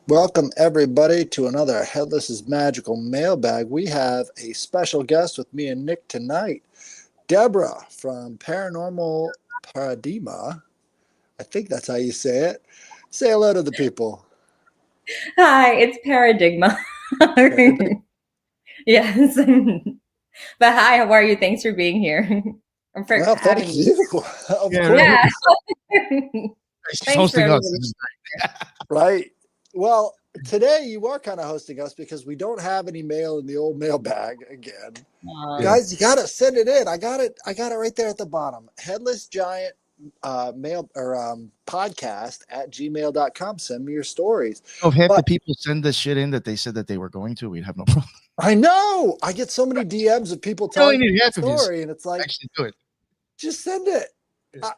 Welcome, everybody, to another Headless Magical Mailbag. We have a special guest with me and Nick tonight, Deborah from Paranormal Paradigma. I think that's how you say it. Say hello to the people. Hi, it's Paradigma. Yes. But hi, how are you? Thanks for being here. And for Well, having thank me. you. Of Yeah, course. right. Yeah. She's Thanks for hosting us. everybody. Right. Well, today you are kind of hosting us because we don't have any mail in the old mailbag again. Aw. Yeah. Guys, you gotta send it in. I got it right there at the bottom. Headless Giant mail or podcast at gmail.com. Send me your stories. So if half the But people send this shit in that they said that they were going to, we'd have no problem. I know I get so many DMs of people You only telling me need the half of his. story, and it's like, Actually, do it. just send it. Yeah.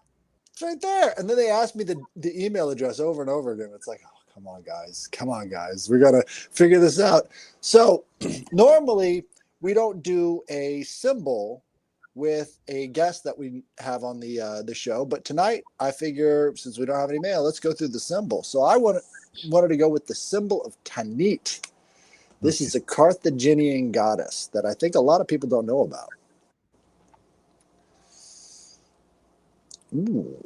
It's right there. And then they ask me the email address over and over again. It's like, oh, come on, guys. We gotta figure this out. So normally we don't do a symbol with a guest that we have on the show, but tonight I figure since we don't have any mail, let's go through the symbol. So I wanted to go with the symbol of Tanit. This is a Carthaginian goddess that I think a lot of people don't know about. Ooh.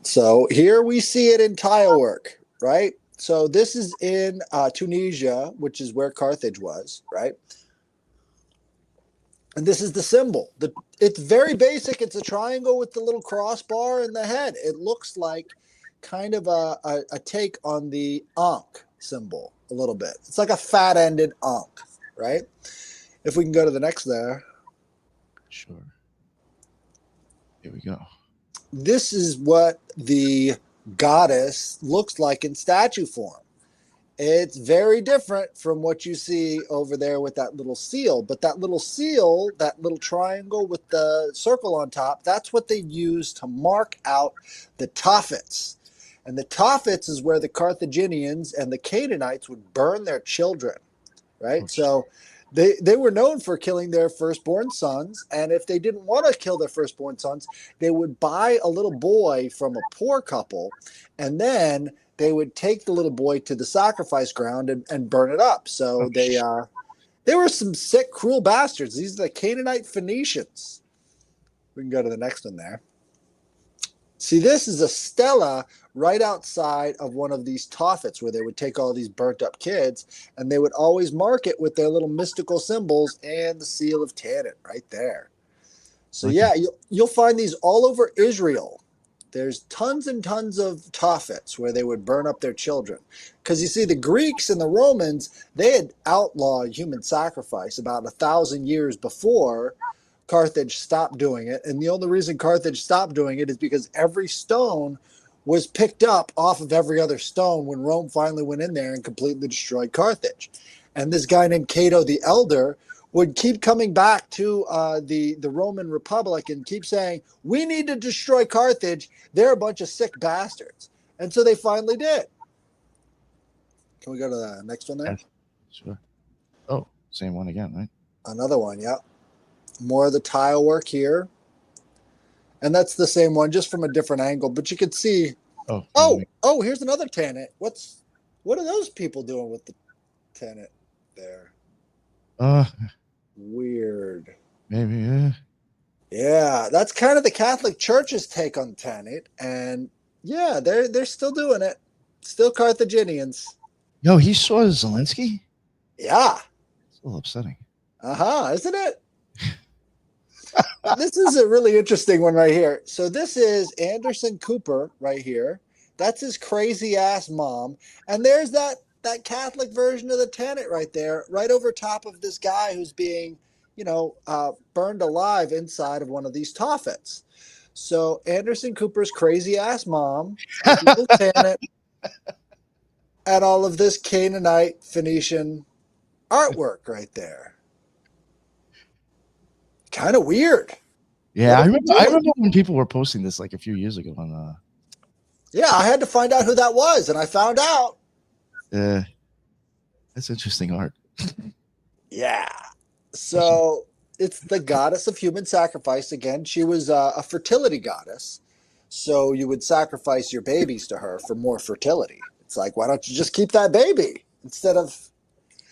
So here we see it in tile work, right? So this is in Tunisia, which is where Carthage was, right? And this is the symbol. It's very basic. It's a triangle with the little crossbar in the head. It looks like kind of a take on the Ankh symbol a little bit. It's like a fat-ended Ankh, right? If we can go to the next there. Sure. Here we go. This is what the goddess looks like in statue form. It's very different from what you see over there with that little seal. But that little seal, that little triangle with the circle on top, that's what they use to mark out the Tophets. And the Tophets is where the Carthaginians and the Canaanites would burn their children, right? So they were known for killing their firstborn sons. And if they didn't want to kill their firstborn sons, they would buy a little boy from a poor couple, and then they would take the little boy to the sacrifice ground and burn it up. So they were some sick, cruel bastards. These are the Canaanite Phoenicians. We can go to the next one there. See, this is a stela right outside of one of these Tophets where they would take all these burnt up kids, and they would always mark it with their little mystical symbols and the seal of Tanit right there. So yeah, you'll find these all over Israel. There's tons and tons of Tophets where they would burn up their children. Because you see, the Greeks and the Romans, they had outlawed human sacrifice about 1,000 years before Carthage stopped doing it. And the only reason Carthage stopped doing it is because every stone was picked up off of every other stone when Rome finally went in there and completely destroyed Carthage. And this guy named Cato the Elder would keep coming back to the Roman Republic and keep saying, we need to destroy Carthage. They're a bunch of sick bastards. And so they finally did. Can we go to the next one there? Yes. Sure. Oh, same one again, right? Another one, yeah. More of the tile work here. And that's the same one, just from a different angle. But you can see, oh, here's another Tanit. What are those people doing with the Tanit there? Weird. Maybe, Yeah, that's kind of the Catholic Church's take on Tanit. And yeah, they're still doing it. Still Carthaginians. Yo, he saw Zelensky? Yeah. It's a little upsetting. Isn't it? This is a really interesting one right here. So this is Anderson Cooper right here. That's his crazy ass mom. And there's that Catholic version of the Tanit right there, right over top of this guy who's being, burned alive inside of one of these Tophets. So Anderson Cooper's crazy ass mom, little Tanit, and all of this Canaanite Phoenician artwork right there. Kind of weird. Yeah, I remember when people were posting this like a few years ago on Yeah, I had to find out who that was, and I found out. That's interesting art. Yeah. So it's the goddess of human sacrifice again. She was a fertility goddess. So you would sacrifice your babies to her for more fertility. It's like, why don't you just keep that baby instead of?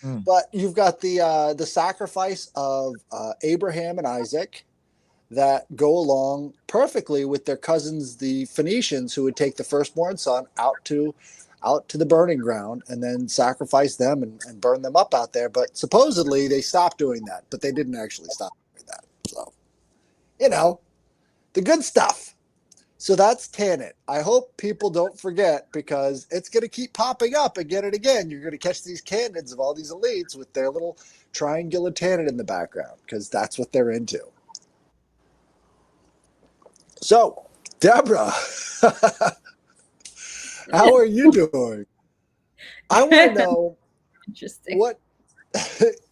But you've got the sacrifice of Abraham and Isaac that go along perfectly with their cousins, the Phoenicians, who would take the firstborn son out to the burning ground and then sacrifice them and burn them up out there. But supposedly they stopped doing that, but they didn't actually stop doing that. So, the good stuff. So that's Tanit. I hope people don't forget, because it's going to keep popping up again and again. You're going to catch these candidates of all these elites with their little triangular Tanit in the background, because that's what they're into. So, Deborah, how are you doing? I want to know Interesting. what,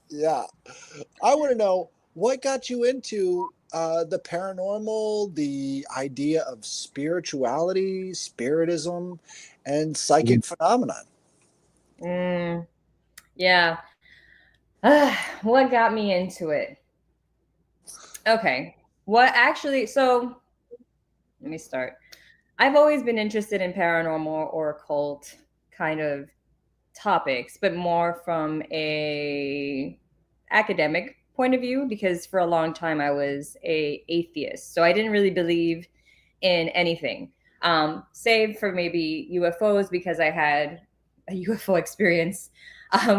yeah, I want to know what got you into the paranormal, the idea of spirituality, spiritism, and psychic phenomenon. Yeah. What got me into it? Okay. So let me start. I've always been interested in paranormal or occult kind of topics, but more from a academic point of view, because for a long time I was a atheist. So I didn't really believe in anything, save for maybe UFOs, because I had a UFO experience,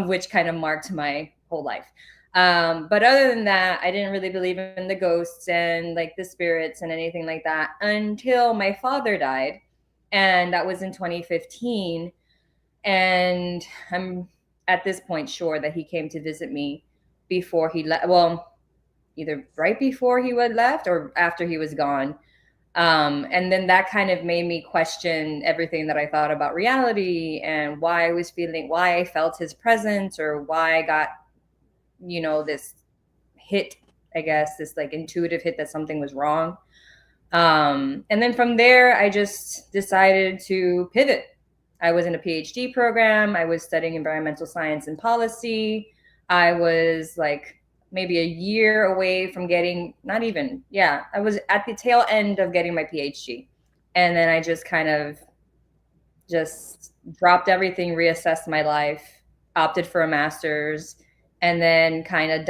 which kind of marked my whole life. But other than that, I didn't really believe in the ghosts and like the spirits and anything like that until my father died. And that was in 2015. And I'm at this point sure that he came to visit me before he left. Well, either right before he had left or after he was gone. And then that kind of made me question everything that I thought about reality and why I felt his presence, or why I got, this hit, I guess, this like intuitive hit that something was wrong. And then from there, I just decided to pivot. I was in a PhD program. I was studying environmental science and policy. I was like maybe a year away from getting, not even, yeah, I was at the tail end of getting my PhD. And then I just kind of just dropped everything, reassessed my life, opted for a master's, and then kind of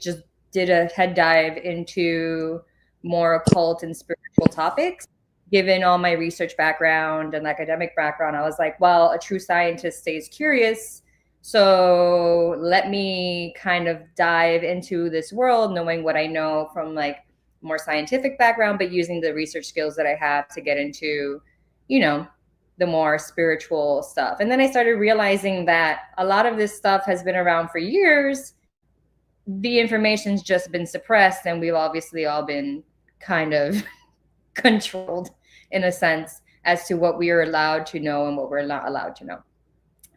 just did a head dive into more occult and spiritual topics. Given all my research background and academic background, I was like, well, a true scientist stays curious. So let me kind of dive into this world, knowing what I know from like more scientific background, but using the research skills that I have to get into, the more spiritual stuff. And then I started realizing that a lot of this stuff has been around for years. The information's just been suppressed, and we've obviously all been kind of controlled in a sense as to what we are allowed to know and what we're not allowed to know.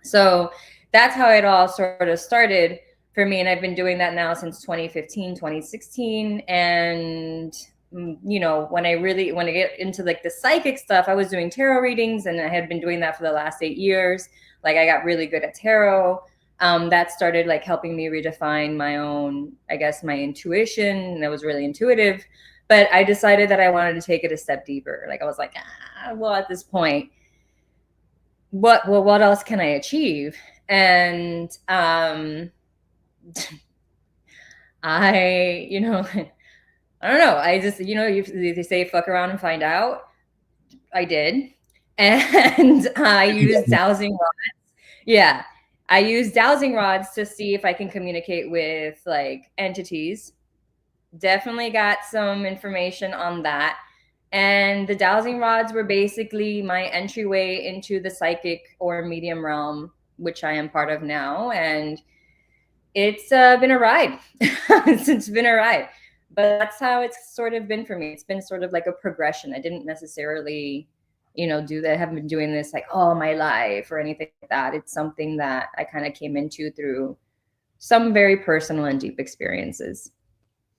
So that's how it all sort of started for me. And I've been doing that now since 2015, 2016. And, when I get into like the psychic stuff, I was doing tarot readings, and I had been doing that for the last 8 years. Like I got really good at tarot. That started like helping me redefine my own, I guess, my intuition. And that was really intuitive. But I decided that I wanted to take it a step deeper. Like I was like, well, at this point, what else can I achieve? And I I don't know. I just, they say fuck around and find out. I did. And I used dowsing rods. Yeah. I used dowsing rods to see if I can communicate with like entities. Definitely got some information on that. And the dowsing rods were basically my entryway into the psychic or medium realm, which I am part of now. And it's been a ride. It's been a ride. But that's how it's sort of been for me. It's been sort of like a progression. I didn't necessarily, do that. I haven't been doing this like all my life or anything like that. It's something that I kind of came into through some very personal and deep experiences.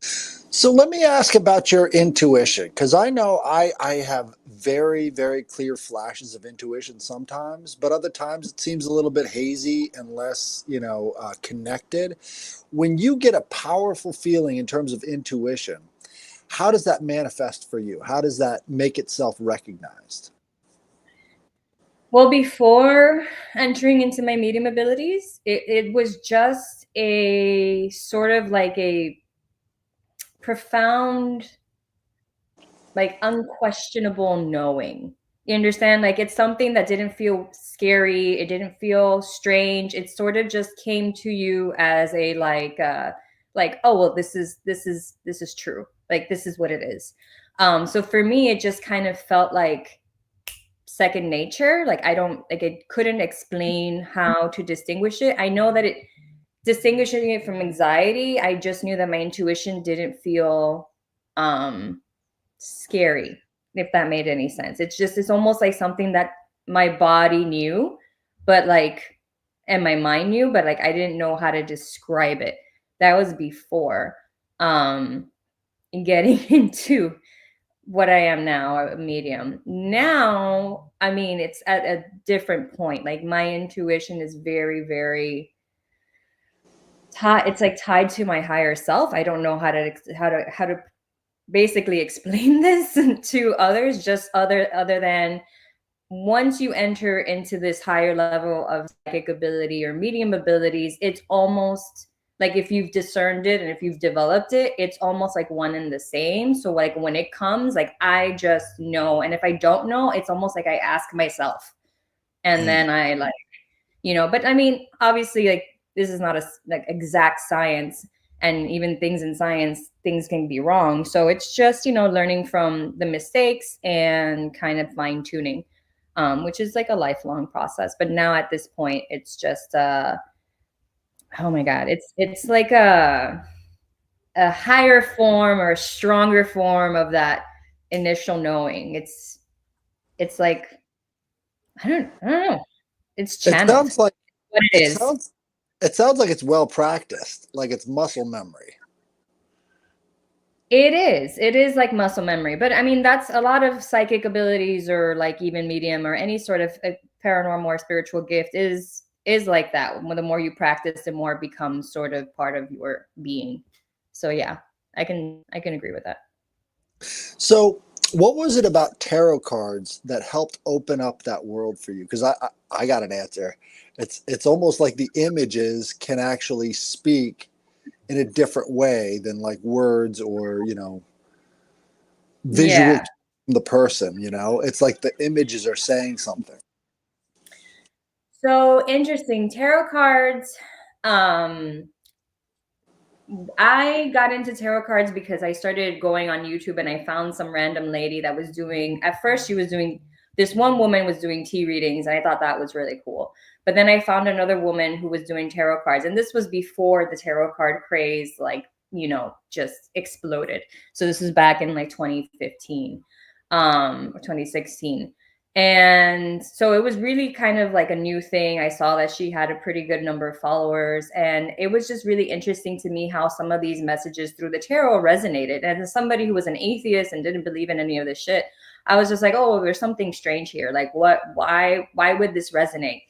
So let me ask about your intuition, because I know I have very, very clear flashes of intuition sometimes, but other times it seems a little bit hazy and less, connected. When you get a powerful feeling in terms of intuition, how does that manifest for you? How does that make itself recognized? Well, before entering into my medium abilities, it was just a sort of like a profound, like unquestionable knowing. You understand? Like it's something that didn't feel scary. It didn't feel strange. It sort of just came to you as a like, oh well, this is true. Like this is what it is. So for me, it just kind of felt like second nature. Like I don't like it couldn't explain how to distinguish it. I know that it distinguishing it from anxiety, I just knew that my intuition didn't feel scary, if that made any sense. It's almost like something that my body knew, but like and my mind knew, but like I didn't know how to describe it. That was before getting into what I am now, a medium. Now, I mean, it's at a different point. Like my intuition is very, very tied. It's like tied to my higher self. I don't know how to basically explain this to others. Just other than once you enter into this higher level of psychic ability or medium abilities, it's almost like if you've discerned it and if you've developed it, it's almost like one and the same. So like when it comes, like I just know. And if I don't know, it's almost like I ask myself. And then I like, but I mean, obviously like this is not a like exact science, and even things in science, things can be wrong. So it's just, learning from the mistakes and kind of fine tuning. Which is like a lifelong process. But now at this point, it's just oh my God, it's like a higher form or a stronger form of that initial knowing. It's like I don't know. It's It channeled. sounds like What it it is. sounds like it's well practiced, like it's muscle memory. It is. It is like muscle memory. But I mean, that's a lot of psychic abilities or like even medium or any sort of paranormal or spiritual gift is like that. The more you practice, the more it becomes sort of part of your being. So yeah, I can agree with that. So, what was it about tarot cards that helped open up that world for you? Because I got an answer. It's almost like the images can actually speak in a different way than like words or visual Yeah. to the person. It's like the images are saying something. So interesting. Tarot cards. Um, I got into tarot cards because I started going on YouTube and I found some random lady that was doing, at first, she was doing, this one woman was doing tea readings, and I thought that was really cool. But then I found another woman who was doing tarot cards. And this was before the tarot card craze, like, just exploded. So this was back in like 2015 or 2016. And so it was really kind of like a new thing. I saw that she had a pretty good number of followers. And it was just really interesting to me how some of these messages through the tarot resonated. And as somebody who was an atheist and didn't believe in any of this shit, I was just like, oh, there's something strange here. Like why would this resonate?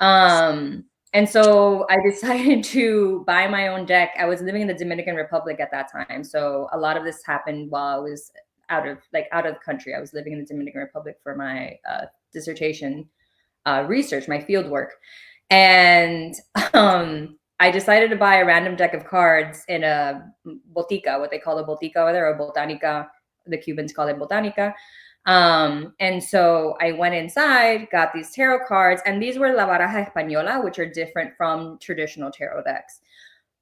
And so I decided to buy my own deck. I was living in the Dominican Republic at that time. So a lot of this happened while I was out of the country. I was living in the Dominican Republic for my dissertation research, my field work. And I decided to buy a random deck of cards in a botica, what they call a botica over there, or botanica. The Cubans call it botanica. And so I went inside, got these tarot cards, and these were La Baraja Española, which are different from traditional tarot decks.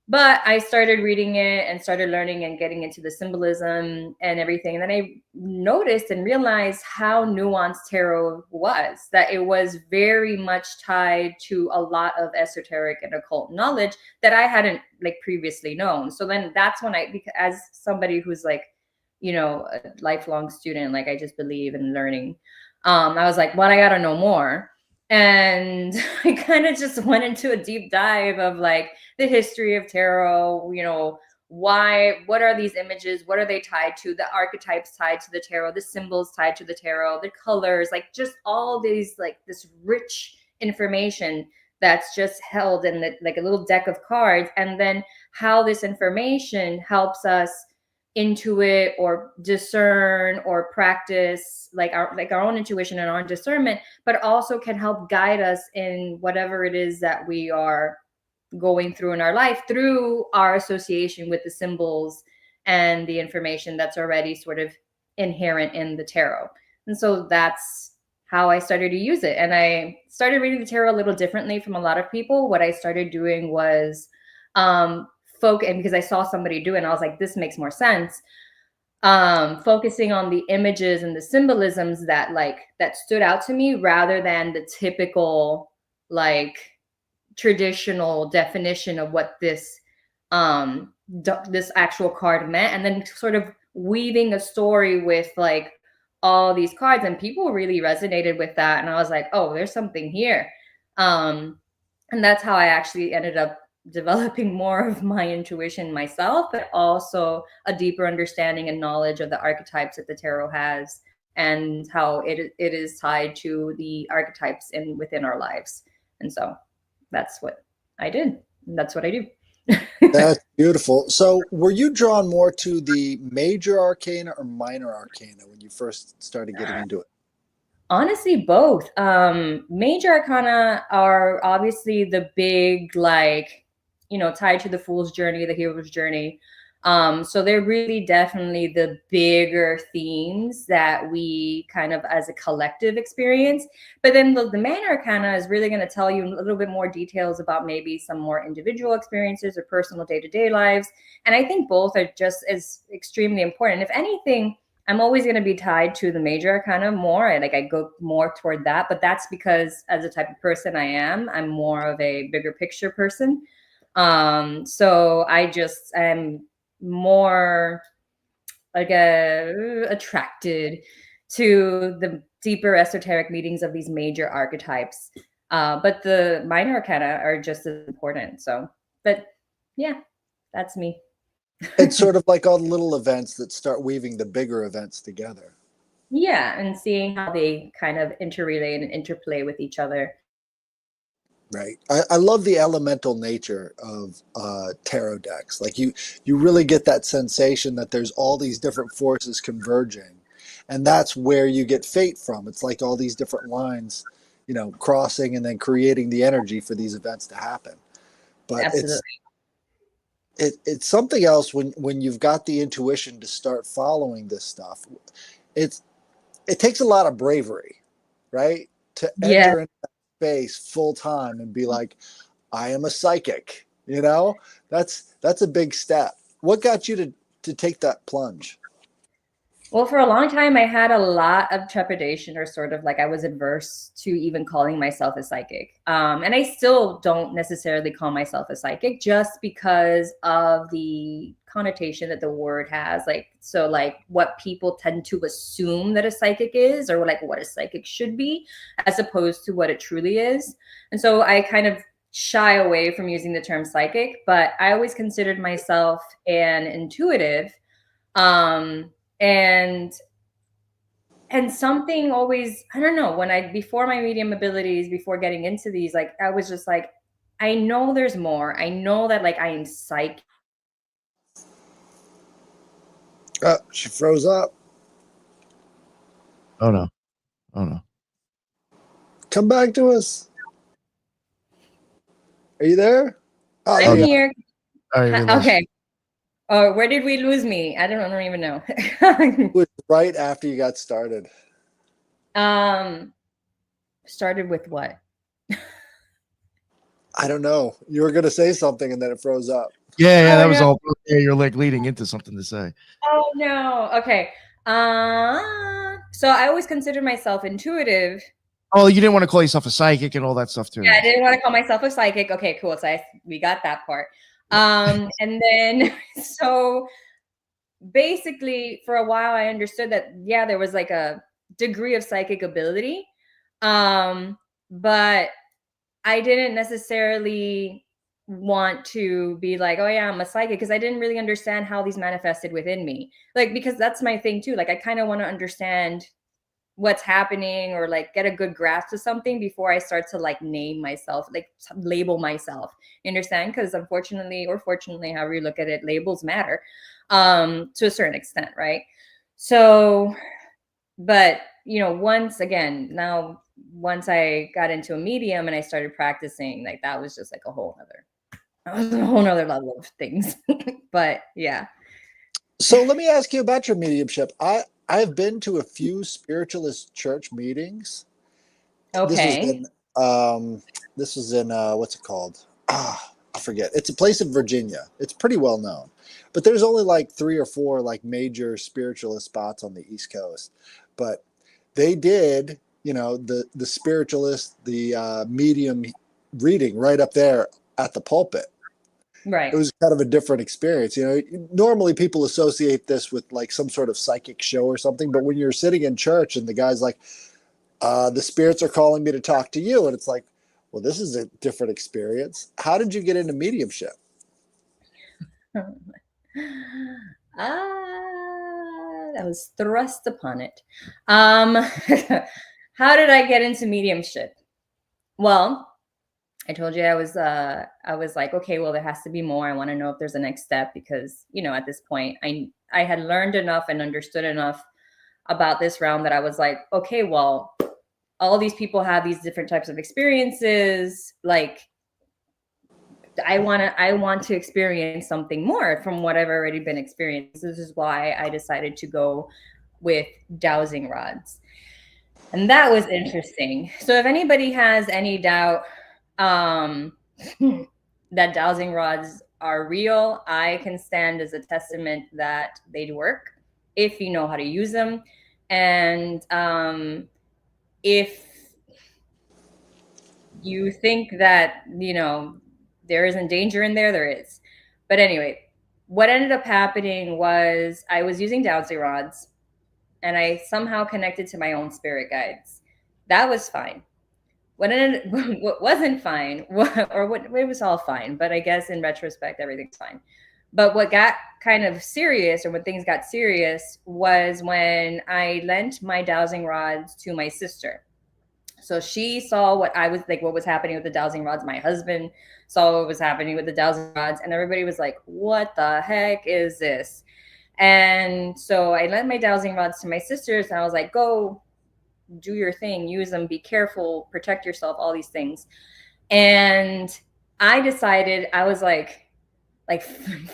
But I started reading it and started learning and getting into the symbolism and everything. And then I noticed and realized how nuanced tarot was, that it was very much tied to a lot of esoteric and occult knowledge that I hadn't like previously known. So then that's when as somebody who's like, a lifelong student, like I just believe in learning. I was like, well, I got to know more. And I kind of just went into a deep dive of like the history of tarot, what are these images? What are they tied to? The archetypes tied to the tarot, the symbols tied to the tarot, the colors, like just all these, like this rich information that's just held in like a little deck of cards. And then how this information helps us intuit or discern or practice like our own intuition and our own discernment, but also can help guide us in whatever it is that we are going through in our life through our association with the symbols and the information that's already sort of inherent in the tarot. And so that's how I started to use it. And I started reading the tarot a little differently from a lot of people. What I started doing was and because I saw somebody do it and I was like, this makes more sense. Focusing on the images and the symbolisms that stood out to me rather than the typical like traditional definition of what this this actual card meant, and then sort of weaving a story with like all these cards, and people really resonated with that, and I was like, oh, there's something here. And that's how I actually ended up developing more of my intuition myself, but also a deeper understanding and knowledge of the archetypes that the tarot has and how it is tied to the archetypes within our lives. And so that's what I did. That's what I do. That's beautiful. So were you drawn more to the major arcana or minor arcana when you first started getting into it? Honestly, both. Major arcana are obviously the big, like, tied to the fool's journey, the hero's journey. So they're really definitely the bigger themes that we kind of as a collective experience. But then the minor arcana is really going to tell you a little bit more details about maybe some more individual experiences or personal day-to-day lives. And I think both are just as extremely important. If anything, I'm always going to be tied to the major arcana more. Like I go more toward that, but that's because as the type of person I am, I'm more of a bigger picture person. So I just am more like attracted to the deeper esoteric meanings of these major archetypes. But the minor arcana are just as important. So, but yeah, that's me. It's sort of like all the little events that start weaving the bigger events together. Yeah, and seeing how they kind of interrelate and interplay with each other. Right. I love the elemental nature of tarot decks. Like you really get that sensation that there's all these different forces converging. And that's where you get fate from. It's like all these different lines, crossing and then creating the energy for these events to happen. But Absolutely. it's something else when you've got the intuition to start following this stuff. It takes a lot of bravery, right? To enter into that space full time and be like, I am a psychic. That's a big step. What got you to take that plunge? Well, for a long time, I had a lot of trepidation, or sort of like I was adverse to even calling myself a psychic. And I still don't necessarily call myself a psychic just because of the connotation that the word has. Like what people tend to assume that a psychic is, or like what a psychic should be, as opposed to what it truly is. And so I kind of shy away from using the term psychic, but I always considered myself an intuitive. And something always, I don't know, before my medium abilities, before getting into these, like, I was just like, I know there's more. I know that like I am psychic. She froze up. Oh no. Come back to us. Are you there? Oh, I'm here. All right, okay. Oh, where did we lose me? I don't even know. It was right after you got started. Started with what? I don't know. You were going to say something and then it froze up. Yeah, that was all. Yeah, you're like leading into something to say. Oh no. Okay. So I always considered myself intuitive. Oh, you didn't want to call yourself a psychic and all that stuff too. Yeah, I didn't want to call myself a psychic. Okay, cool. So we got that part. And then so basically for a while I understood that there was like a degree of psychic ability, but I didn't necessarily want to be like, oh yeah, I'm a psychic, because I didn't really understand how these manifested within me. Like, because that's my thing too. Like, I kind of want to understand what's happening, or like get a good grasp of something before I start to like name myself, like label myself. You understand? Because unfortunately, or fortunately, however you look at it, labels matter. to a certain extent, right? So, but once I got into a medium and I started practicing, like that was just like a whole other level of things. But yeah. So let me ask you about your mediumship. I've been to a few spiritualist church meetings. This was Okay. in what's it called? I forget. It's a place in Virginia. It's pretty well known, but there's only like 3 or 4 like major spiritualist spots on the East Coast. But they did, the spiritualist, the medium reading right up there at the pulpit. Right. It was kind of a different experience. Normally people associate this with like some sort of psychic show or something, but when you're sitting in church and the guy's like, the spirits are calling me to talk to you, and it's like, well, this is a different experience. How did you get into mediumship? That was thrust upon it. How did I get into mediumship? Well, I told you I was like, okay, well, there has to be more. I want to know if there's a next step, because at this point I had learned enough and understood enough about this realm that I was like, okay, well, all these people have these different types of experiences. Like, I want to experience something more from what I've already been experienced. This is why I decided to go with dowsing rods. And that was interesting. So if anybody has any doubt that dowsing rods are real, I can stand as a testament that they do work if you know how to use them. And if you think that, there isn't danger in there, there is. But anyway, what ended up happening was I was using dowsing rods and I somehow connected to my own spirit guides. That was fine. What wasn't fine, it was all fine, but I guess in retrospect, everything's fine. But what got kind of serious, or when things got serious, was when I lent my dowsing rods to my sister. So she saw what was happening with the dowsing rods. My husband saw what was happening with the dowsing rods, and everybody was like, what the heck is this? And so I lent my dowsing rods to my sisters, and I was like, go do your thing, use them, be careful, protect yourself, all these things. And I decided, I was like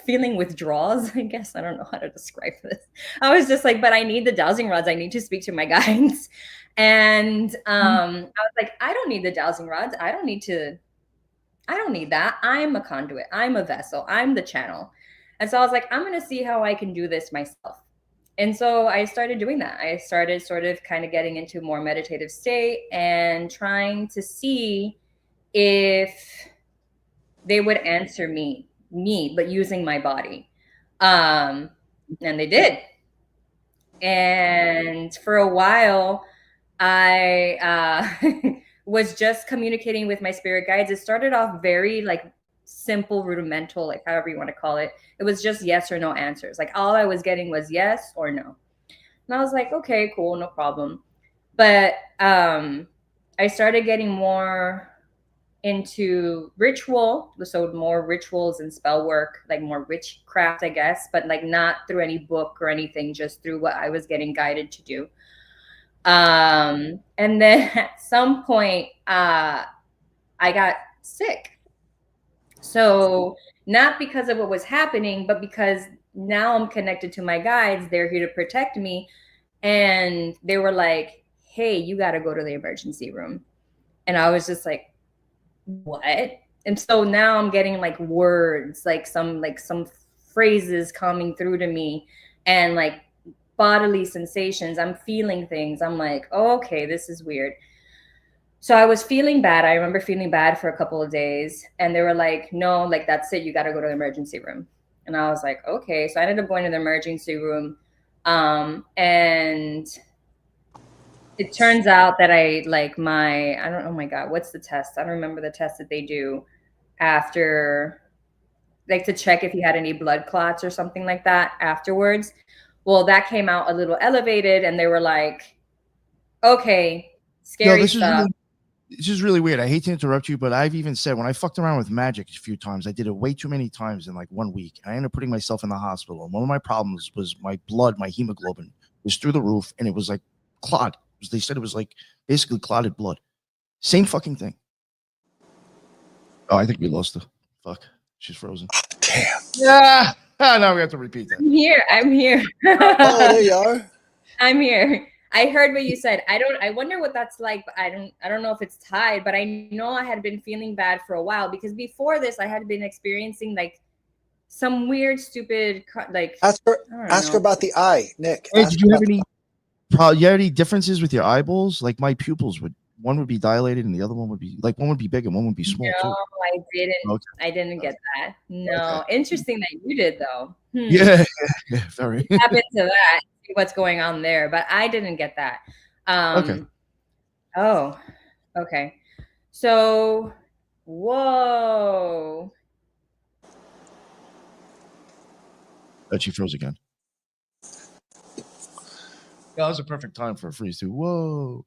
feeling withdrawals, I guess. I don't know how to describe this. I was just like, but I need the dowsing rods. I need to speak to my guides. And I was like, I don't need the dowsing rods. I don't need that. I'm a conduit. I'm a vessel. I'm the channel. And so I was like, I'm going to see how I can do this myself. And so I started doing that. I started sort of kind of getting into a more meditative state and trying to see if they would answer me, but using my body. And they did. And for a while, I was just communicating with my spirit guides. It started off very like simple, rudimental, like however you want to call it. It was just yes or no answers. Like all I was getting was yes or no. And I was like, okay, cool, no problem. But I started getting more into ritual, so more rituals and spell work, like more witchcraft, I guess, but like not through any book or anything, just through what I was getting guided to do. And then at some point, I got sick. So not because of what was happening, but because now I'm connected to my guides. They're here to protect me. And they were like, hey, you got to go to the emergency room. And I was just like, what? And so now I'm getting like words, like some phrases coming through to me, and like bodily sensations. I'm feeling things. I'm like, oh, okay, this is weird. So I was feeling bad. I remember feeling bad for a couple of days, and they were like, no, like that's it. You got to go to the emergency room. And I was like, okay. So I ended up going to the emergency room. And it turns out that I don't know, oh my God, what's the test? I don't remember the test that they do after, like to check if you had any blood clots or something like that afterwards. Well, that came out a little elevated, and they were like, okay, scary stuff. It's just really weird. I hate to interrupt you, but I've even said when I fucked around with magic a few times, I did it way too many times in like 1 week. I ended up putting myself in the hospital. And one of my problems was my blood, my hemoglobin was through the roof, and it was like clot. They said it was like basically clotted blood. Same fucking thing. Oh, I think we lost her. Fuck. She's frozen. Damn. Yeah. Now we have to repeat that. I'm here. Oh, there you are. I'm here. I heard what you said. I wonder what that's like, but I don't know if it's tied, but I know I had been feeling bad for a while because before this I had been experiencing like some weird, stupid, like ask her about the eye, Nick. Hey, did you have any differences with your eyeballs? Like my pupils one would be dilated and the other one would be like one would be big and one would be small too. No, I didn't. Okay. I didn't get that. No, interesting that you did though. Yeah, very. Tap into that. See what's going on there, but I didn't get that. Okay. Oh, okay. So, whoa. But she froze again. That was a perfect time for a freeze too. Whoa.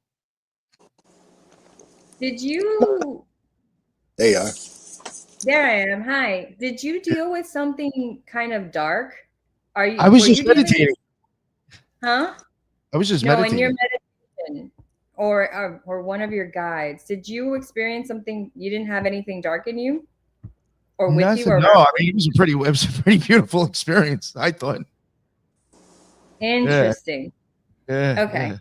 Did you? There you are. There I am. Hi. Did you deal with something kind of dark? I was just meditating. Huh? I was just meditating. No, in your meditation, or one of your guides, did you experience something? You didn't have anything dark in you, or with you? Or no, I mean it was a pretty beautiful experience. I thought. Interesting. Yeah. Okay. Yeah.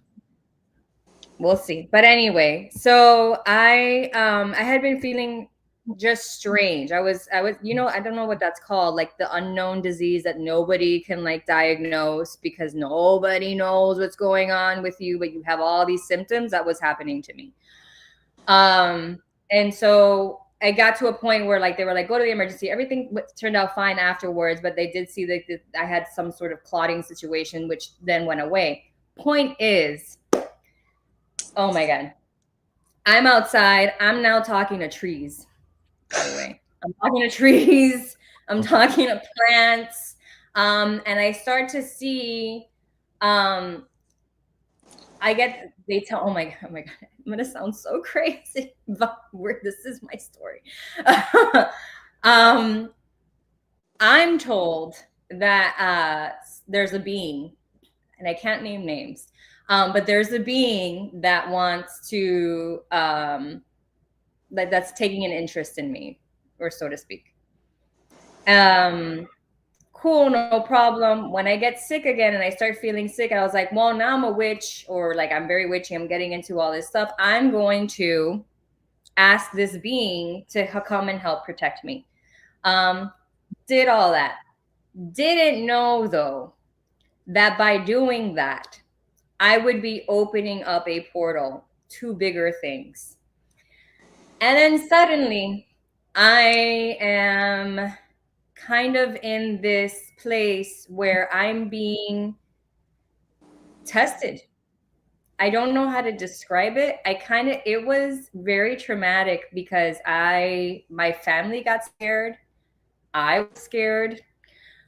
We'll see. But anyway, so I had been feeling just strange. I was, I don't know what that's called, like the unknown disease that nobody can like diagnose because nobody knows what's going on with you, but you have all these symptoms. That was happening to me. And so I got to a point where like they were like, go to the emergency. Everything turned out fine afterwards, but they did see that I had some sort of clotting situation, which then went away. Point is, oh my God, I'm outside. I'm now talking to trees. By the way, I'm talking to trees. I'm talking to plants. And I start to see, they tell, oh my God, I'm going to sound so crazy, but this is my story. I'm told that there's a being, and I can't name names, but there's a being that wants to, that's taking an interest in me, or so to speak. Cool, no problem. When I get sick again and I start feeling sick, I was like, well, now I'm a witch, or like I'm very witchy. I'm getting into all this stuff. I'm going to ask this being to come and help protect me. Did all that. Didn't know though that by doing that, I would be opening up a portal to bigger things. And then suddenly I am kind of in this place where I'm being tested. I don't know how to describe it. It was very traumatic because my family got scared. I was scared.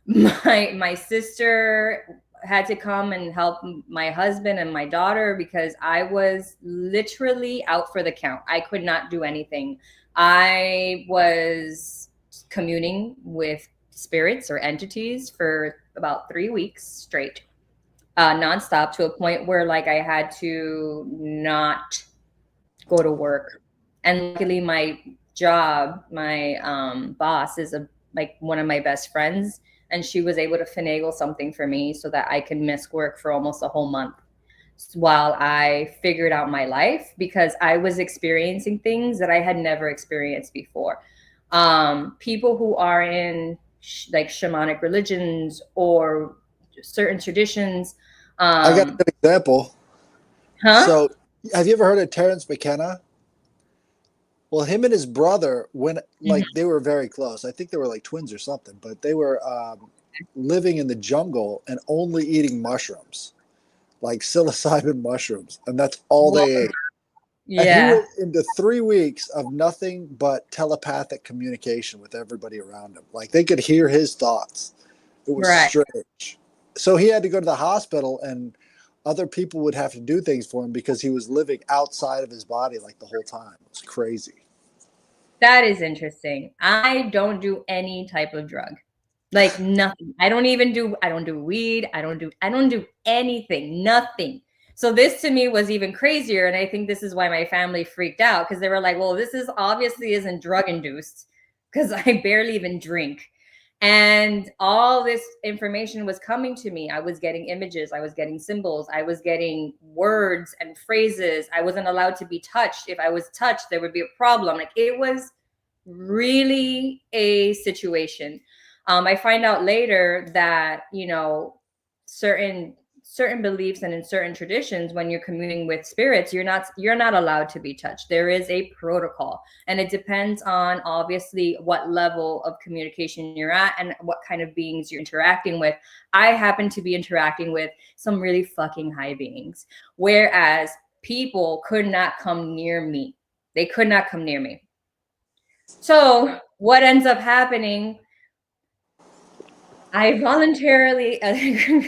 My sister had to come and help my husband and my daughter because I was literally out for the count. I could not do anything. I was communing with spirits or entities for about 3 weeks straight, nonstop, to a point where like I had to not go to work. And luckily my job, my boss is like one of my best friends, and she was able to finagle something for me so that I could miss work for almost a whole month while I figured out my life, because I was experiencing things that I had never experienced before. People who are in like shamanic religions or certain traditions. I got a good example. Huh? So have you ever heard of Terrence McKenna? Well, him and his brother, they were very close. I think they were like twins or something, but they were living in the jungle and only eating mushrooms, like psilocybin mushrooms. And that's all they ate. Yeah. And he went into 3 weeks of nothing but telepathic communication with everybody around him. Like they could hear his thoughts. It was strange. So he had to go to the hospital, and other people would have to do things for him because he was living outside of his body like the whole time. It was crazy. That is interesting. I don't do any type of drug. Like nothing. I don't do weed. I don't do anything. Nothing. So this to me was even crazier. And I think this is why my family freaked out, because they were like, well, this is obviously isn't drug induced, because I barely even drink. And all this information was coming to me. I was getting images, I was getting symbols, I was getting words and phrases. I wasn't allowed to be touched. If I was touched, there would be a problem. Like, it was really a situation. I find out later that, you know, certain beliefs and in certain traditions, when you're communing with spirits, you're not allowed to be touched. There is a protocol, and it depends on obviously what level of communication you're at and what kind of beings you're interacting with. I happen to be interacting with some really fucking high beings, whereas people could not come near me. They could not come near me. So what ends up happening, I voluntarily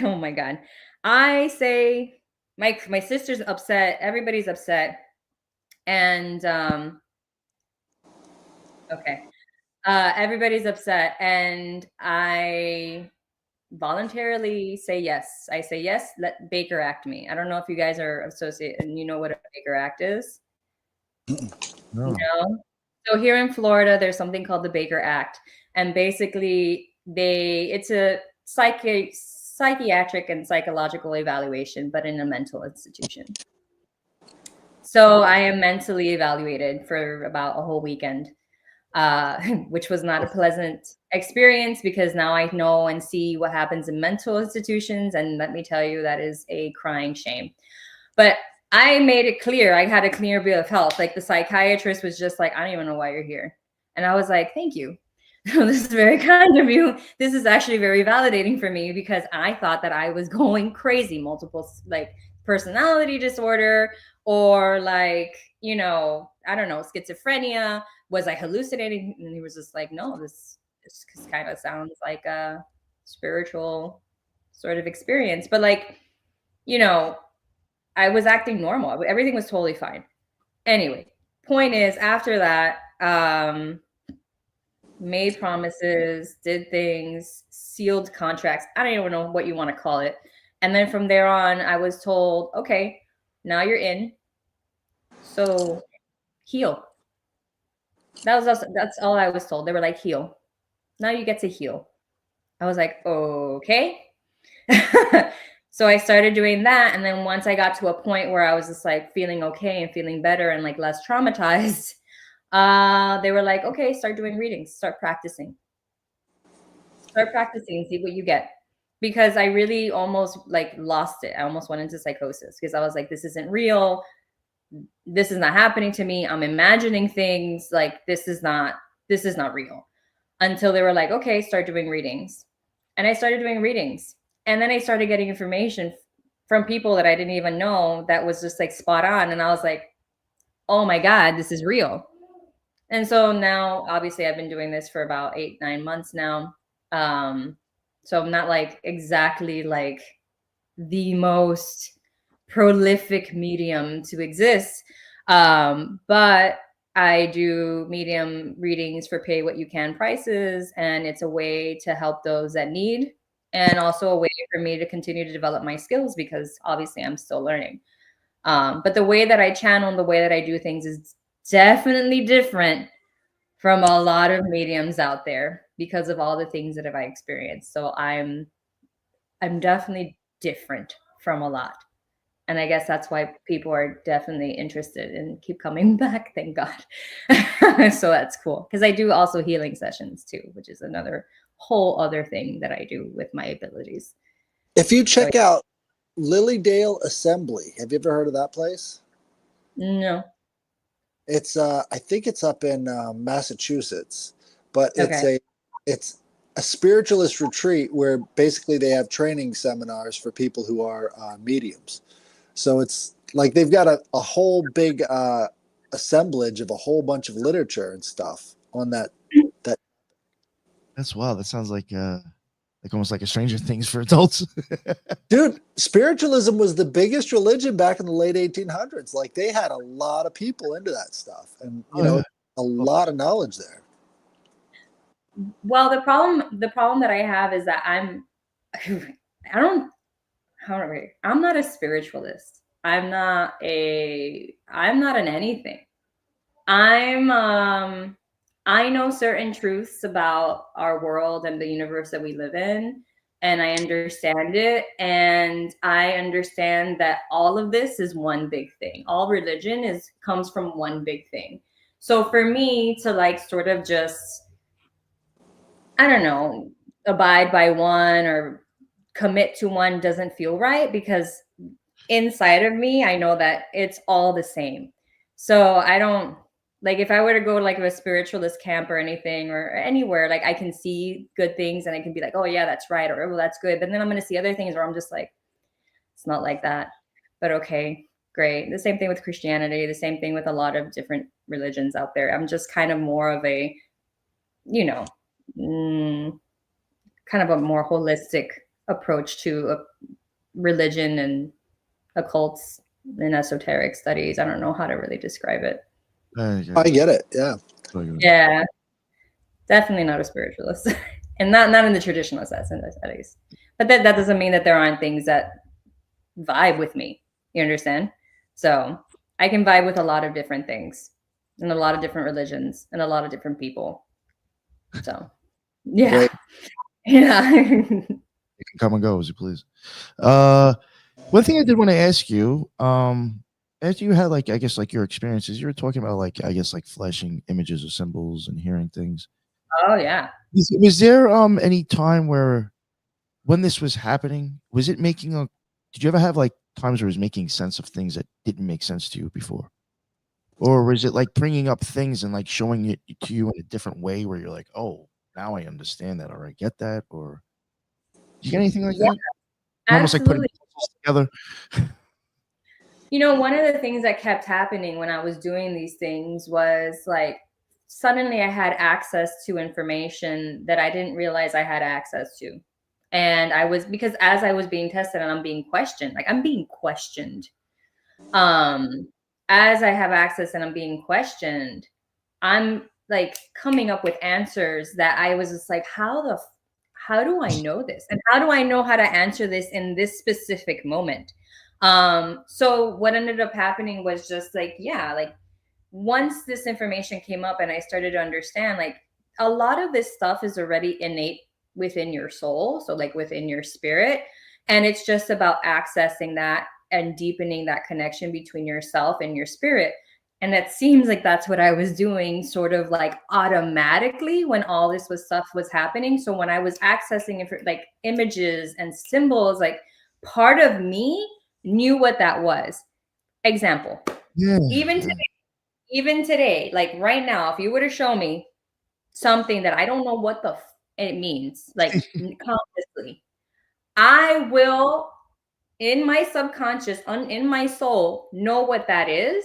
oh my God, I say my sister's upset, everybody's upset, and okay, everybody's upset, and I voluntarily say yes. I say yes, let Baker Act me. I don't know if you guys are associated and you know what a Baker Act is. No. No. So here in Florida, there's something called the Baker Act, and basically it's a psychiatric and psychological evaluation, but in a mental institution. So I am mentally evaluated for about a whole weekend, which was not a pleasant experience, because now I know and see what happens in mental institutions, and let me tell you, that is a crying shame. But I made it clear. I had a clear bill of health. Like, the psychiatrist was just like, I don't even know why you're here. And I was like, thank you. This is very kind of you. This is actually very validating for me, because I thought that I was going crazy, multiple like personality disorder, or like, you know, I don't know, schizophrenia. Was I hallucinating? And he was just like, no, this kind of sounds like a spiritual sort of experience. But like, you know, I was acting normal. Everything was totally fine. Anyway, point is, after that, made promises, did things, sealed contracts. I don't even know what you want to call it. And then from there on, I was told, okay, now you're in. So heal. That's all I was told. They were like, heal. Now you get to heal. I was like, okay. So I started doing that. And then once I got to a point where I was just like feeling okay and feeling better and like less traumatized, they were like, okay, start doing readings, start practicing, see what you get. Because I really almost like lost it. I almost went into psychosis, because I was like, this isn't real. This is not happening to me. I'm imagining things. Like, this is not real. Until they were like, okay, start doing readings. And I started doing readings. And then I started getting information from people that I didn't even know that was just like spot on. And I was like, oh my God, this is real. And so now, obviously, I've been doing this for about 8-9 months now. So I'm not like exactly like the most prolific medium to exist. But I do medium readings for pay what you can prices, and it's a way to help those that need, and also a way for me to continue to develop my skills, because obviously I'm still learning. But the way that I channel and the way that I do things is definitely different from a lot of mediums out there, because of all the things that I experienced. So I'm definitely different from a lot. And I guess that's why people are definitely interested and keep coming back. Thank God. So that's cool. Because I do also healing sessions too, which is another whole other thing that I do with my abilities. If you check out Lilydale Assembly, have you ever heard of that place? No. It's I think it's up in Massachusetts, but it's a spiritualist retreat where basically they have training seminars for people who are mediums. So it's like they've got a whole big assemblage of a whole bunch of literature and stuff on that. That's wild. That sounds like like almost like a Stranger Things for adults. Dude, spiritualism was the biggest religion back in the late 1800s. Like they had a lot of people into that stuff, and a lot of knowledge there. Well, the problem that I have is that I'm not a spiritualist. I'm not an anything. I know certain truths about our world and the universe that we live in, and I understand it. And I understand that all of this is one big thing. All religion comes from one big thing. So for me to like sort of just, I don't know, abide by one or commit to one doesn't feel right, because inside of me, I know that it's all the same. So I don't, like, if I were to go like a spiritualist camp or anything or anywhere, like I can see good things and I can be like, oh yeah, that's right, or oh, that's good. But then I'm going to see other things where I'm just like, it's not like that. But okay, great. The same thing with Christianity, the same thing with a lot of different religions out there. I'm just kind of more of a, kind of a more holistic approach to religion and occults and esoteric studies. I don't know how to really describe it. I get it. Yeah. Yeah. Definitely not a spiritualist. And not in the traditional sense, at least. But that doesn't mean that there aren't things that vibe with me. You understand? So I can vibe with a lot of different things and a lot of different religions and a lot of different people. So yeah. Great. Yeah. You can come and go as you please. One thing I did want to ask you, after you had like, I guess like your experiences, you were talking about like, I guess like flashing images or symbols and hearing things. Oh yeah. Was there any time where when this was happening, was it did you ever have like times where it was making sense of things that didn't make sense to you before? Or was it like bringing up things and like showing it to you in a different way where you're like, oh, now I understand that, or I get that, or do you get anything like that? Almost like putting pieces together. One of the things that kept happening when I was doing these things was like suddenly I had access to information that I didn't realize I had access to. And because as I was being tested and I'm being questioned, as I have access and I'm being questioned, I'm like coming up with answers that I was just like, how do I know this? And how do I know how to answer this in this specific moment? So what ended up happening was just like, yeah, like once this information came up and I started to understand, like a lot of this stuff is already innate within your soul. So like within your spirit. And it's just about accessing that and deepening that connection between yourself and your spirit. And that seems like that's what I was doing sort of like automatically when all this stuff was happening. So when I was accessing like images and symbols, like part of me knew what that was. Example. Yeah. Even today, like right now, if you were to show me something that I don't know what it means, like consciously, I will, in my subconscious, in my soul, know what that is.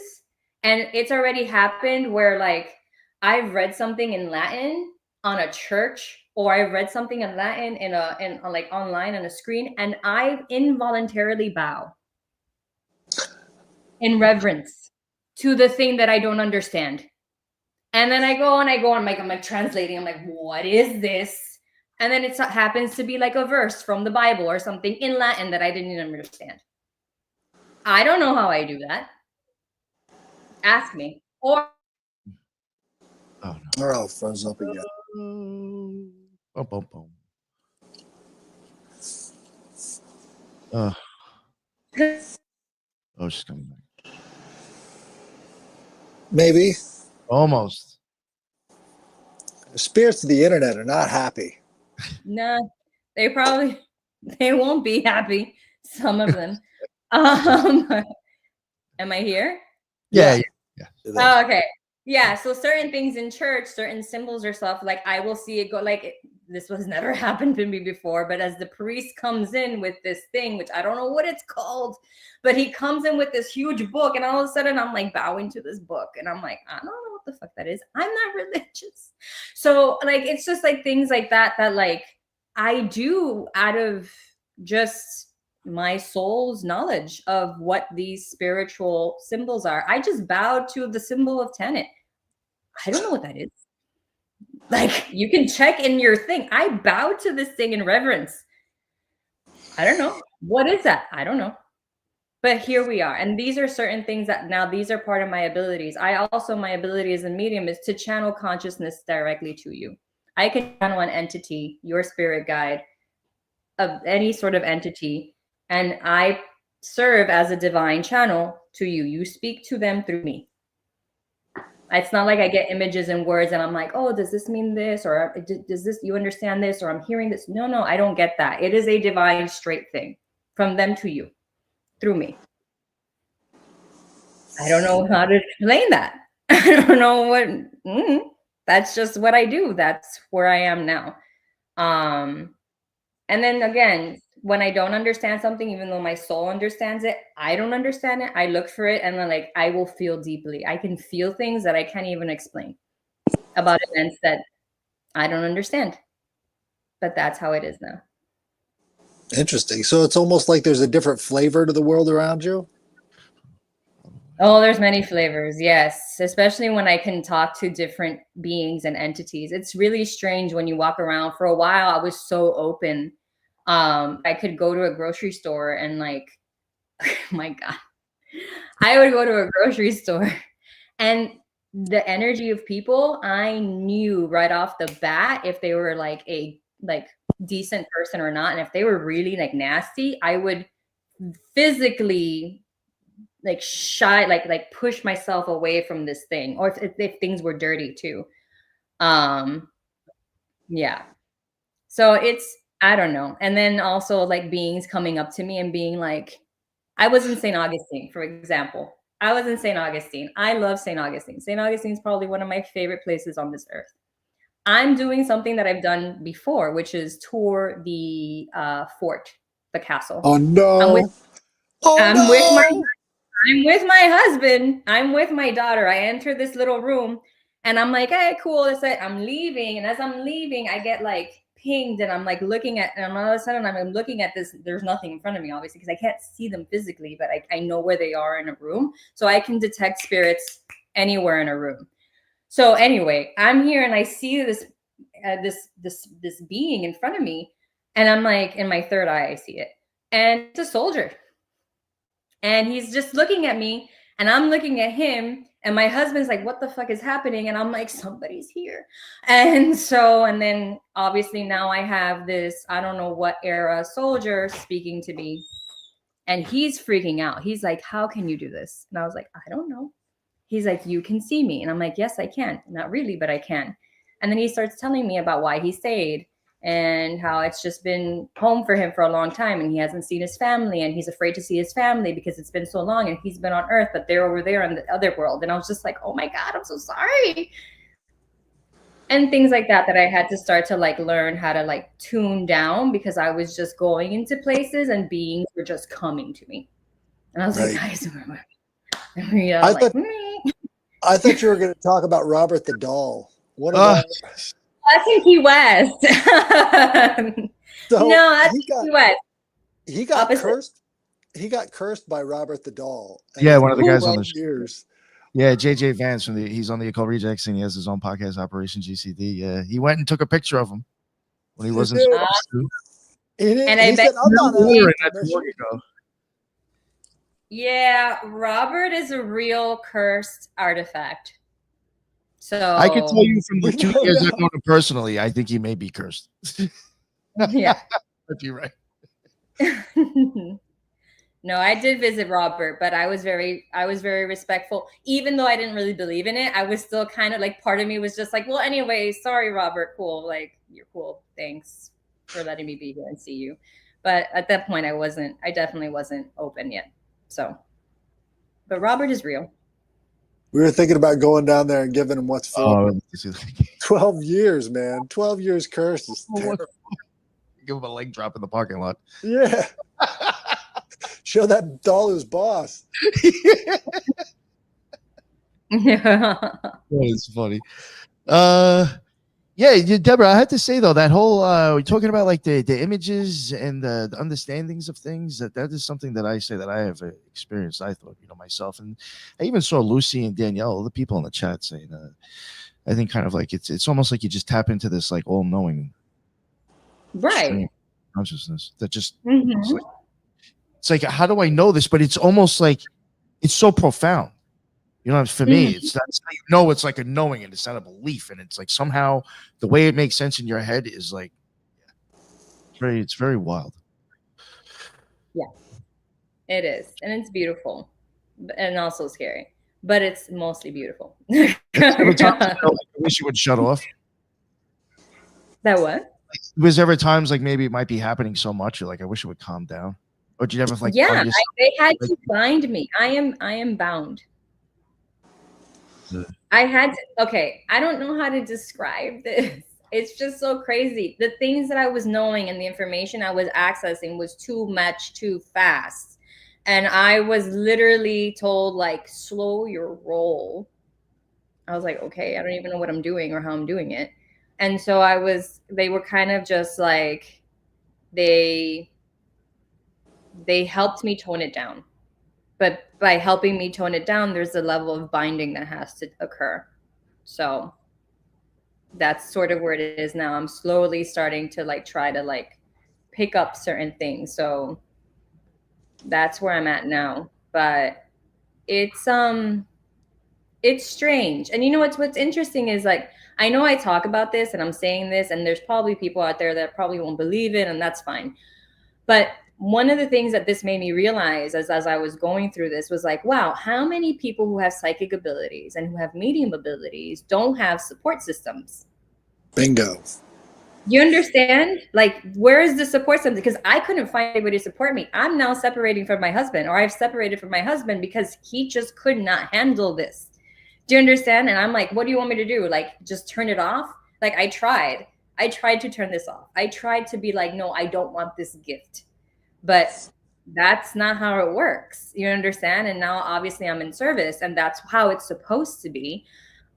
And it's already happened where like I've read something in Latin on a church, or I've read something in Latin in like online on a screen, and I involuntarily bow in reverence to the thing that I don't understand. And then I go, I'm like translating. I'm like, what is this? And then it happens to be like a verse from the Bible or something in Latin that I didn't even understand. I don't know how I do that. Ask me. Or oh no, froze up again. Oh, she's coming back. Maybe. Almost. The spirits of the internet are not happy. No, they won't be happy. Some of them. Am I here? Yeah. Oh, okay. Yeah. So certain things in church, certain symbols or stuff, like I will see it go like this was never happened to me before. But as the priest comes in with this thing, which I don't know what it's called, but he comes in with this huge book, and all of a sudden I'm like bowing to this book, and I'm like, I don't know what the fuck that is. I'm not religious. So like it's just like things like that like I do, out of just my soul's knowledge of what these spiritual symbols are. I just bowed to the symbol of Tanit. I don't know what that is. Like, you can check in your thing. I bowed to this thing in reverence. I don't know. What is that? I don't know. But here we are. And these are certain things that now these are part of my abilities. My ability as a medium is to channel consciousness directly to you. I can channel an entity, your spirit guide, of any sort of entity, and I serve as a divine channel to you. You speak to them through me. It's not like I get images and words and I'm like, oh, does this mean this? Or does this, you understand this? Or I'm hearing this. No, I don't get that. It is a divine straight thing from them to you through me. I don't know how to explain that. I don't know what, that's just what I do. That's where I am now. And then again, when I don't understand something, even though my soul understands it, I don't understand it. I look for it and then like I will feel deeply. I can feel things that I can't even explain about events that I don't understand. But that's how it is now. Interesting. So it's almost like there's a different flavor to the world around you. Oh, there's many flavors. Yes. Especially when I can talk to different beings and entities. It's really strange when you walk around. For a while, I was so open. I could go to a grocery store and like, oh my God, I would go to a grocery store and the energy of people, I knew right off the bat if they were like a decent person or not. And if they were really like nasty, I would physically like shy, like push myself away from this thing, or if things were dirty too. Yeah. So it's, I don't know. And then also like beings coming up to me and being like, I was in St. Augustine, for example. I was in St. Augustine. I love St. Augustine. St. Augustine is probably one of my favorite places on this earth. I'm doing something that I've done before, which is tour the fort, the castle. Oh no! I'm with my husband. I'm with my daughter. I enter this little room and I'm like, hey, cool. I'm leaving. And as I'm leaving, I get like pinged and I'm like looking at, and all of a sudden I'm looking at this. There's nothing in front of me, obviously, because I can't see them physically, but I know where they are in a room. So I can detect spirits anywhere in a room. So anyway, I'm here and I see this being in front of me. And I'm like, in my third eye, I see it. And it's a soldier. And he's just looking at me and I'm looking at him and my husband's like, what the fuck is happening? And I'm like, somebody's here. And then obviously now I have this, I don't know what era soldier speaking to me and he's freaking out. He's like, how can you do this? And I was like, I don't know. He's like, you can see me. And I'm like, yes, I can. Not really, but I can. And then he starts telling me about why he stayed and how it's just been home for him for a long time and he hasn't seen his family and he's afraid to see his family because it's been so long and he's been on earth, but they're over there in the other world. And I was just like, oh my God, I'm so sorry. And things like that I had to start to like learn how to like tune down because I was just going into places and beings were just coming to me. And I was like, guys, I thought you were going to talk about Robert the Doll. What about? That's in Key West. So no, that's in Key West. He got cursed. He got cursed by Robert the Doll. Yeah, one of the guys on the years. Yeah, JJ Vance he's on the Occult Rejects and he has his own podcast, Operation GCD. Yeah, he went and took a picture of him when he wasn't supposed to. And he said, "I'm not ago." Yeah, Robert is a real cursed artifact. So I can tell you from the 2 years I've known him personally, I think he may be cursed. Yeah, but you're right. No, I did visit Robert, but I was very respectful. Even though I didn't really believe in it, I was still kind of like, part of me was just like, well, anyway, sorry, Robert, cool. Like, you're cool. Thanks for letting me be here and see you. But at that point, I definitely wasn't open yet. So, but Robert is real. We were thinking about going down there and giving him what's for. 12 years, man. 12 years cursed is terrible. Give him a leg drop in the parking lot. Yeah. Show that doll who's boss. Yeah. It's funny. Yeah, Deborah, I had to say though, that whole we're talking about like the images and the understandings of things, that is something that I say that I have experienced. I thought, myself, and I even saw Lucy and Danielle, the people in the chat, saying, I think kind of like it's almost like you just tap into this like all knowing, Right. consciousness that just Mm-hmm. it's like how do I know this? But it's almost like it's so profound. For me, it's not, it's like a knowing, and it's not a belief, and it's like somehow the way it makes sense in your head is like it's very wild. Yeah, it is, and it's beautiful, and also scary, but it's mostly beautiful. Every time, I wish it would shut off. That what? Was there ever times like maybe it might be happening so much, you're like, I wish it would calm down, or did you ever like? Yeah, they had to bind me. I am bound. I had to, okay, I don't know how to describe this. It's just so crazy. The things that I was knowing and the information I was accessing was too much, too fast. And I was literally told, like, slow your roll. I was like, okay, I don't even know what I'm doing or how I'm doing it. And so they were kind of just like, they helped me tone it down. But by helping me tone it down, there's a level of binding that has to occur. So that's sort of where it is now. I'm slowly starting to like try to like pick up certain things. So that's where I'm at now. But it's strange. And what's interesting is like I know I talk about this and I'm saying this, and there's probably people out there that probably won't believe it, and that's fine. But one of the things that this made me realize as I was going through this was like, wow, how many people who have psychic abilities and who have medium abilities don't have support systems? Bingo. You understand? Like, where is the support system? Because I couldn't find anybody to support me. I'm now separating from my husband, or I've separated from my husband because he just could not handle this. Do you understand? And I'm like, what do you want me to do? Like, just turn it off? Like, I tried to turn this off. I tried to be like, no, I don't want this gift. But that's not how it works. You understand? And now obviously I'm in service, and that's how it's supposed to be.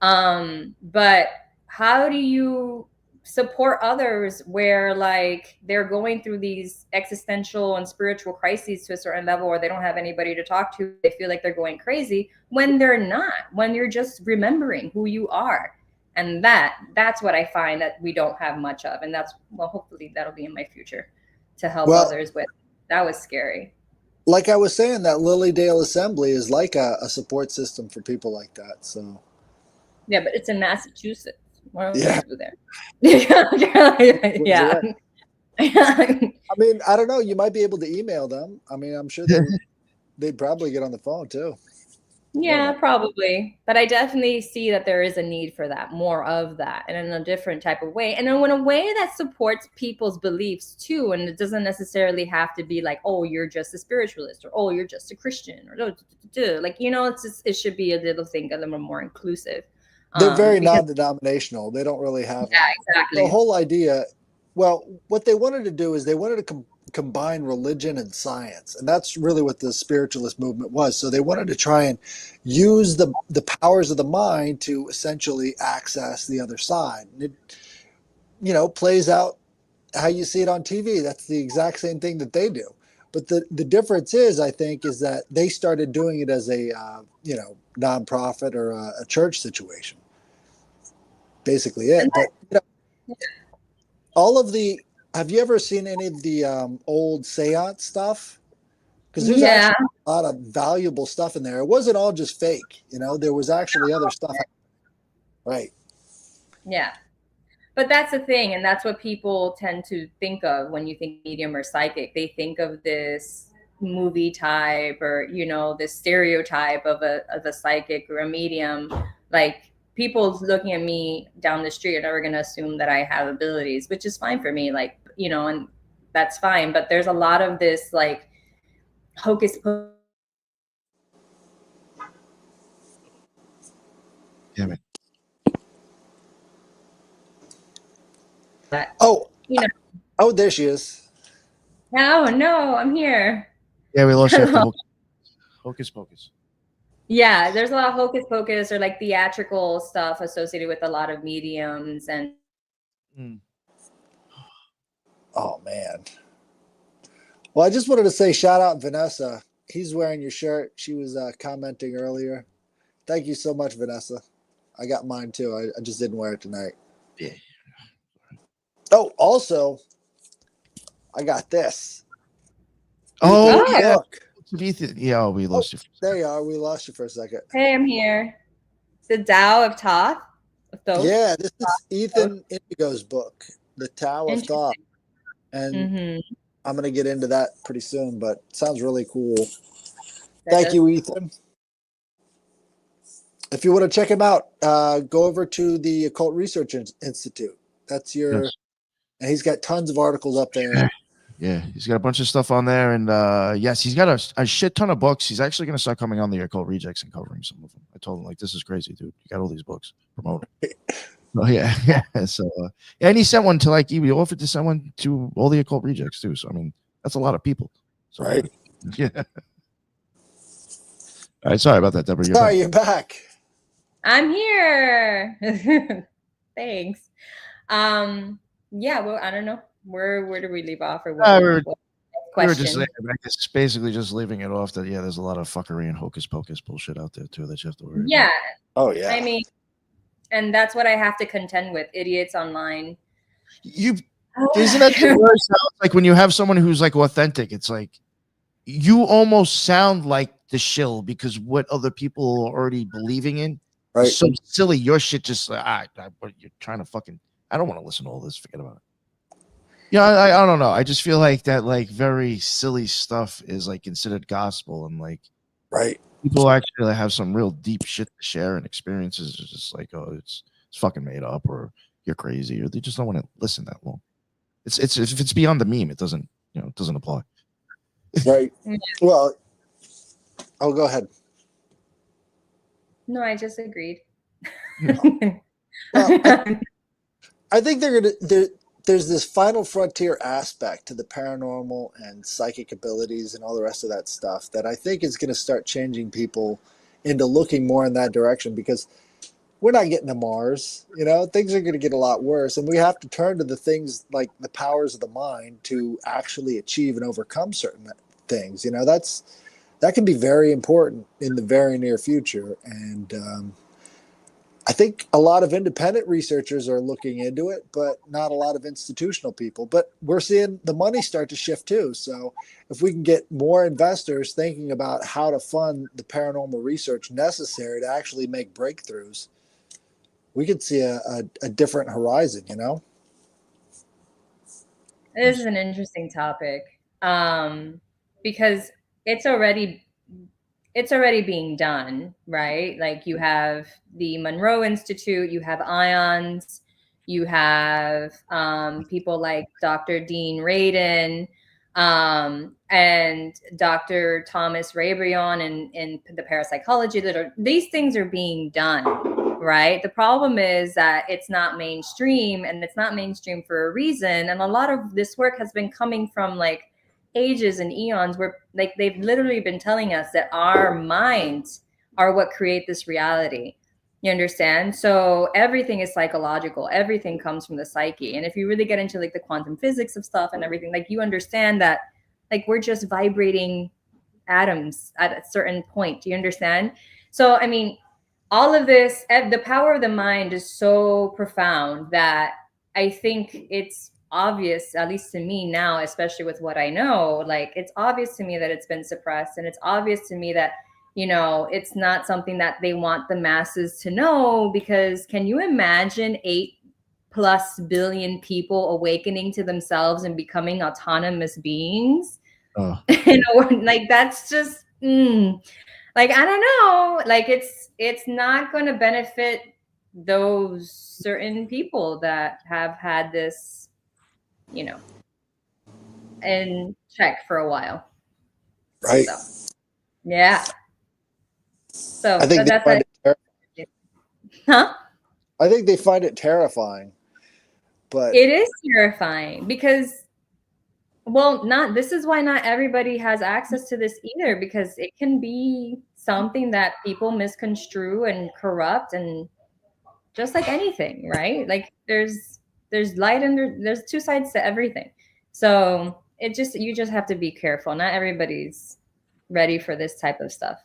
But how do you support others where like they're going through these existential and spiritual crises to a certain level, or they don't have anybody to talk to? They feel like they're going crazy when they're not, when you're just remembering who you are. And that's what I find that we don't have much of. And that's, well, hopefully that'll be in my future to help others with. That was scary. Like I was saying, that Lilydale Assembly is like a support system for people like that. So yeah, but it's in Massachusetts. What yeah. do there? Yeah. I mean, I don't know. You might be able to email them. I mean, I'm sure they'd probably get on the phone too. Yeah, probably. But I definitely see that there is a need for that, more of that, and in a different type of way. And in a way that supports people's beliefs too. And it doesn't necessarily have to be like, oh, you're just a spiritualist, or oh, you're just a Christian, or like, it's just, it should be a little more inclusive. They're very non-denominational. They don't really have exactly the whole idea. Well, what they wanted to do is they wanted to combine religion and science, and that's really what the spiritualist movement was. So they wanted to try and use the powers of the mind to essentially access the other side. And it plays out how you see it on TV. That's the exact same thing that they do. But the difference is, I think, is that they started doing it as a nonprofit or a church situation. Basically it. But all of the, have you ever seen any of the old seance stuff? Because there's actually a lot of valuable stuff in there. It wasn't all just fake. There was actually other stuff. Right. Yeah. But that's the thing, and that's what people tend to think of when you think medium or psychic. They think of this movie type, or this stereotype of a psychic or a medium. Like, people looking at me down the street are never going to assume that I have abilities, which is fine for me. Like, and that's fine. But there's a lot of this like hocus pocus. Damn it. Oh, there she is. Oh no, I'm here. Yeah, we lost you after hocus pocus. Yeah, there's a lot of hocus pocus or like theatrical stuff associated with a lot of mediums, and Oh man. Well, I just wanted to say shout out Vanessa. He's wearing your shirt. She was commenting earlier. Thank you so much, Vanessa. I got mine too. I just didn't wear it tonight. Yeah. Oh, also, I got this. Oh, Ethan's yeah. book. Yeah, we lost you. There you are. We lost you for a second. Hey, I'm here. The Tao of Thoth. Yeah, this is Ethan Indigo's book, The Tao of Thought. And I'm going to get into that pretty soon, but it sounds really cool. Thank you, Ethan. If you want to check him out, go over to the Occult Research Institute. That's your, and he's got tons of articles up there. Yeah, he's got a bunch of stuff on there, and yes, he's got a shit ton of books. He's actually going to start coming on the Occult Rejects and covering some of them. I told him, like, this is crazy, dude. You got all these books, promote it. Oh yeah, yeah. So, and he sent one to like he offered to send one to all the Occult Rejects too. So I mean, that's a lot of people. So, right? Yeah. All right. Sorry about that, Deborah. You're back. I'm here. Thanks. Yeah. Well, I don't know. Where do we leave off, or what? We were just I guess basically just leaving it off that there's a lot of fuckery and hocus pocus bullshit out there too that you have to worry. Yeah. About. Oh yeah. I mean, and that's what I have to contend with. Idiots online. Isn't that the worst? Like when you have someone who's like authentic, it's like you almost sound like the shill because what other people are already believing in. Right. Is so silly. Your shit just what you're trying to fucking. I don't want to listen to all this. Forget about it. Yeah, I don't know. I just feel like that like very silly stuff is like considered gospel, and like right. People actually have some real deep shit to share, and experiences are just like, oh, it's fucking made up, or you're crazy, or they just don't want to listen that long. It's if it's beyond the meme, it doesn't it doesn't apply. Right. Well, oh, go ahead. No, I just agreed. Well, I think there's this final frontier aspect to the paranormal and psychic abilities and all the rest of that stuff that I think is going to start changing people into looking more in that direction, because we're not getting to Mars. Things are going to get a lot worse, and we have to turn to the things like the powers of the mind to actually achieve and overcome certain things. That can be very important in the very near future, and I think a lot of independent researchers are looking into it, but not a lot of institutional people. But we're seeing the money start to shift too. So if we can get more investors thinking about how to fund the paranormal research necessary to actually make breakthroughs, we could see a different horizon, This is an interesting topic, because it's already being done, right? Like you have the Monroe Institute, you have IONS, you have people like Dr. Dean Radin, and Dr. Thomas Rabrion and the parapsychology these things are being done, right? The problem is that it's not mainstream, and it's not mainstream for a reason. And a lot of this work has been coming from like ages and eons where like they've literally been telling us that our minds are what create this reality. You understand? So everything is psychological. Everything comes from the psyche. And if you really get into like the quantum physics of stuff and everything, like you understand that like we're just vibrating atoms at a certain point. Do you understand? So, I mean, all of this, the power of the mind is so profound that I think it's obvious, at least to me now, especially with what I know, like it's obvious to me that it's been suppressed, and it's obvious to me that it's not something that they want the masses to know, because can you imagine 8+ billion people awakening to themselves and becoming autonomous beings? Oh. Like that's just like I don't know, like it's not going to benefit those certain people that have had this in check for a while. Right. So, yeah. So I think they find it terrifying. Huh? I think they find it terrifying. But it is terrifying because, this is why not everybody has access to this either, because it can be something that people misconstrue and corrupt, and just like anything, right? Like there's there's light and there's two sides to everything. So you just have to be careful. Not everybody's ready for this type of stuff,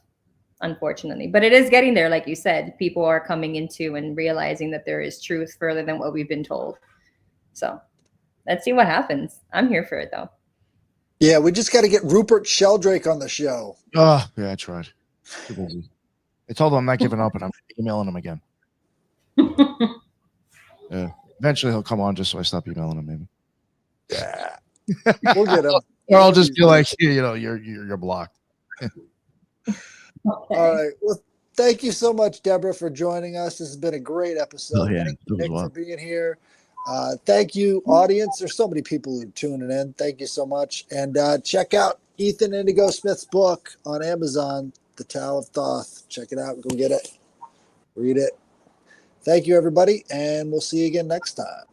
unfortunately. But it is getting there, like you said. People are coming into and realizing that there is truth further than what we've been told. So let's see what happens. I'm here for it, though. Yeah, we just got to get Rupert Sheldrake on the show. Oh, yeah, I tried. Too busy. I told him I'm not giving up, and I'm emailing him again. Yeah. Eventually, he'll come on just so I stop emailing him, maybe. Yeah. We'll get him. Or I'll just be like, you know, you're blocked. Okay. All right. Well, thank you so much, Deborah, for joining us. This has been a great episode. Oh, yeah. Thank you, Nick, for being here. Thank you, audience. There's so many people who are tuning in. Thank you so much. And check out Ethan Indigo Smith's book on Amazon, The Tao of Thoth. Check it out. Go get it. Read it. Thank you, everybody. And we'll see you again next time.